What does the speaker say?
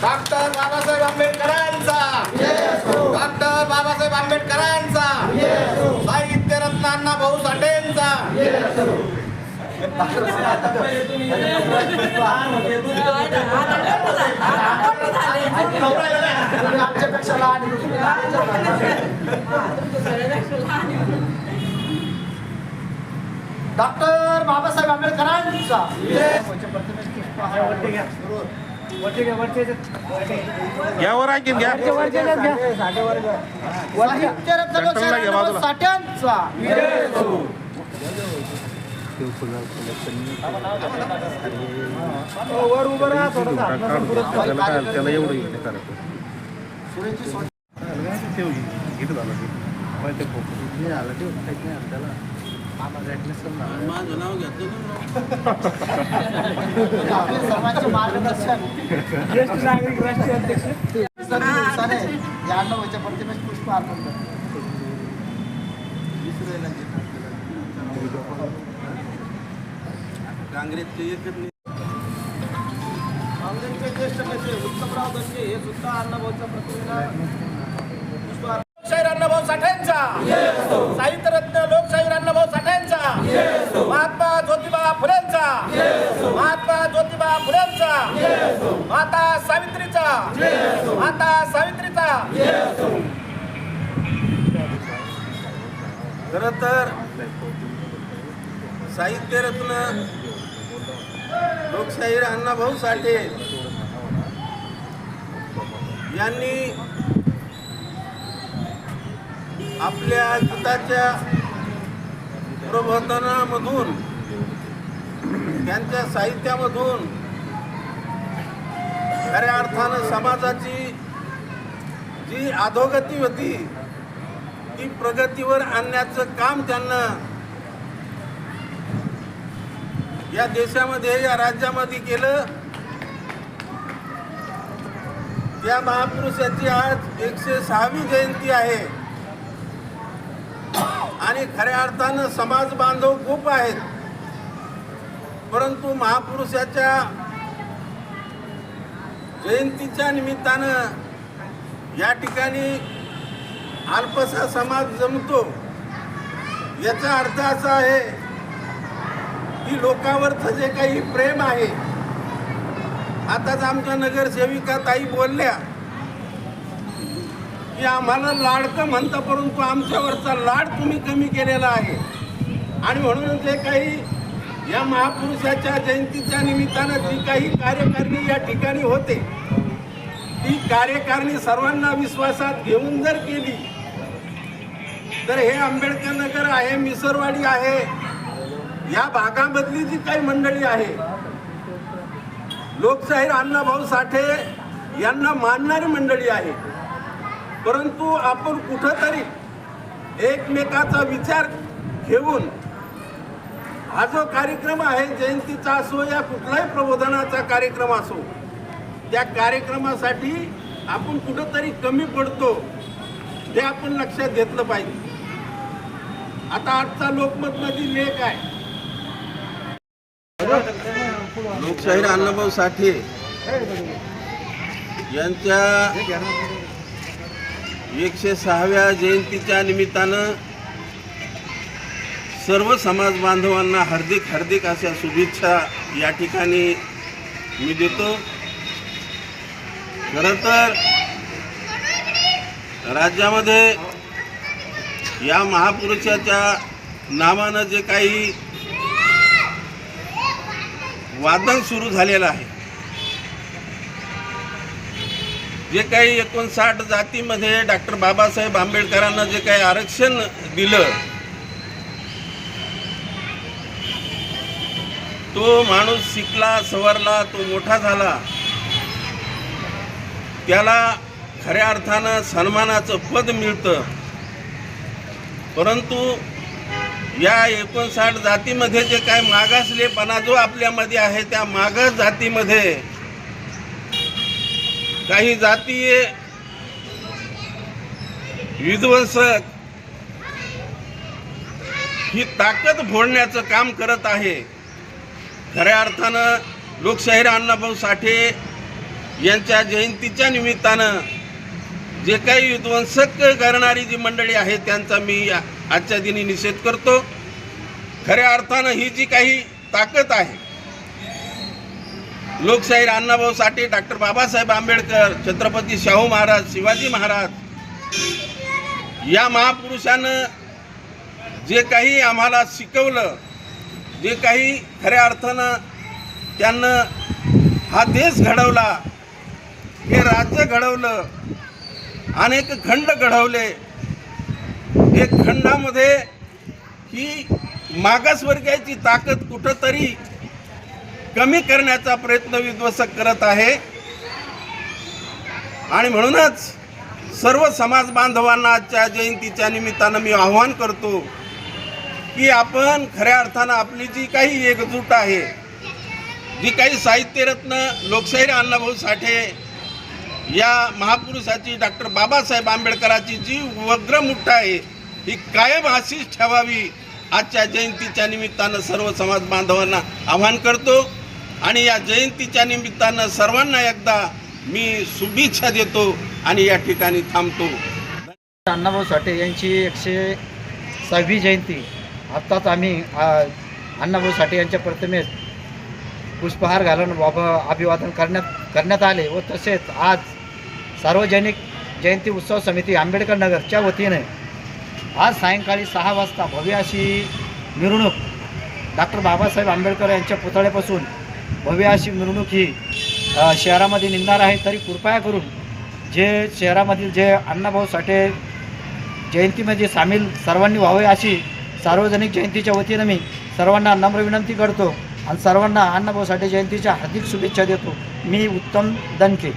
Doctor Babasaheb आंबेडकरांचा, doctor Babasaheb आंबेडकरांचा, साहित्य रत्न अण्णाभाऊ साठेंचा, डॉक्टर बाबासाहेब आंबेडकरांचा, यावर आणखीन घ्या साठ्यांचा, वर उभं राहा त्याला एवढं इकडे करायचं त्याला माझं नाव घेतलं सर्वांचे मार्गदर्शन ज्येष्ठ नागरिक राष्ट्रीय अध्यक्ष या अण्णाभाऊच्या प्रतिमेस पुष्प अर्पण करतो. काँग्रेसचे काँग्रेसचे ज्येष्ठ नेते उत्तमराव दंगे हे सुद्धा अण्णाभाऊच्या प्रतिमेला पुष्प लोकशाहीर अण्णाभाऊ साठेंचा, साहित्य रत्न लोकशाहीर अण्णाभाऊ साठेंचा, महात्मा ज्योतिबा फुलेंचा, महात्मा ज्योतिबा फुलेंचा, माता सावित्रीचा, माता सावित्रीचा. खरं तर साहित्य रत्न लोकशाहीर अण्णाभाऊ साठे यांनी आपल्या गीताच्या प्रबोधनामधून, त्यांच्या साहित्यामधून खऱ्या अर्थानं समाजाची जी अधोगती होती ती प्रगतीवर आणण्याचं काम त्यांना या देशामध्ये, या राज्यामध्ये केलं. त्या महापुरुषाची आज 106वी जयंती आहे आणि खऱ्या अर्थानं समाज बांधव खूप आहेत, परंतु महापुरुषाच्या जयंतीच्या निमित्तानं या ठिकाणी अल्पसा समाज जमतो. याचा अर्थ असा आहे की लोकांवरचं जे काही प्रेम आहे, आताच आमच्या नगरसेविका ताई बोलल्या की आम्हाला लाडकं म्हणता, परंतु आमच्यावरचा लाड तुम्ही कमी केलेला आहे. आणि म्हणून जे काही या महापुरुषाच्या जयंतीच्या निमित्तानं जी काही कार्यकारिणी या ठिकाणी होते, ती कार्यकारिणी सर्वांना विश्वासात घेऊन जर केली तर हे आंबेडकर नगर आहे, मिसरवाडी आहे, या भागामधली जी काही मंडळी आहे, लोकशाहीर अण्णाभाऊ साठे यांना मानणारी मंडळी आहे. परंतु आपण कुठंतरी एकमेकाचा विचार घेऊन हा जो कार्यक्रम आहे, जयंतीचा असो या कुठलाही प्रबोधनाचा कार्यक्रम असो, त्या कार्यक्रमासाठी आपण कुठंतरी कमी पडतो हे आपण लक्षात घेतलं पाहिजे. आता आजचा लोकमतमधील लेख आहे, लोकशाहीर अण्णाभाऊ साठे यांच्या 106व्या जयंतीच्या निमित्तानं सर्व समाज बांधवांना हार्दिक हार्दिक अशा शुभेच्छा या ठिकाणी मी देतो. खरं तर राज्यामध्ये या महापुरुषाच्या नावानं जे काही वादन सुरू झालेलं आहे, जे काही 59 जातीमध्ये डॉक्टर बाबासाहेब आंबेडकरांना जे काही आरक्षण दिलं, तो माणूस शिकला, सवरला, तो मोठा झाला, त्याला खऱ्या अर्थानं सन्मानाचं पद मिळतं. परंतु या 59 जातीमध्ये जे काय मागासलेपणा जो आपल्यामध्ये आहे, त्या मागास जातीमध्ये काही जातीय विध्वंसक ही ताकद फोडण्याचं काम करत आहे. खऱ्या अर्थानं लोकशाहीर अण्णाभाऊ साठे यांच्या जयंतीच्या निमित्तानं जे काही विध्वंसक करणारी जी मंडळी आहे त्यांचा मी आजच्या दिनी निषेध करतो. खऱ्या अर्थानं ही जी काही ताकद आहे, लोकशाहीर अण्णाभाऊ साठे, डॉक्टर बाबासाहेब आंबेडकर, छत्रपती शाहू महाराज, शिवाजी महाराज या महापुरुषानं जे काही आम्हाला शिकवलं, जे काही खऱ्या अर्थानं त्यांना हा देश घडवला, हे राज्य घडवलं, अनेक खंड घडवले. एक खंडामध्ये ही मागासवर्गीयाची ताकद कुठंतरी कमी करण्याचा प्रयत्न विध्वंसक करत आहे. आणि म्हणूनच सर्व समाज बांधवांना आजच्या जयंतीच्या निमित्तानं मी आवाहन करतो की आपण खऱ्या अर्थानं आपली जी काही एकजूट आहे, जी काही साहित्यरत्न लोकशाहीर अण्णाभाऊ साठे या महापुरुषाची, डॉक्टर बाबासाहेब आंबेडकराची जी वग्रमुठ आहे, ही कायम अशीच ठेवावी आजच्या जयंतीच्या निमित्तानं सर्व समाज बांधवांना आवाहन करतो. आणि या जयंतीच्या निमित्तानं सर्वांना एकदा मी शुभेच्छा देतो आणि या ठिकाणी थांबतो. अण्णाभाऊ साठे यांची 106वी जयंती आत्ताच आम्ही अण्णाभाऊ साठे यांच्या प्रतिमेस पुष्पहार घालून अभिवादन करण्यात आले व तसेच आज सार्वजनिक जयंती उत्सव समिती आंबेडकर नगरच्या वतीने आज सायंकाळी 6 वाजता भव्य अशी मिरवणूक डॉक्टर बाबासाहेब आंबेडकर यांच्या पुतळ्यापासून भव्य अशी मिरवणूक ही शहरामध्ये निघणार आहे. तरी कृपया करून जे शहरामधील जे अण्णाभाऊ साठे जयंतीमध्ये सामील सर्वांनी व्हावे अशी सार्वजनिक जयंतीच्या वतीनं मी सर्वांना नम्र विनंती करतो आणि सर्वांना अण्णाभाऊ साठे जयंतीच्या हार्दिक शुभेच्छा देतो. मी उत्तम दणके.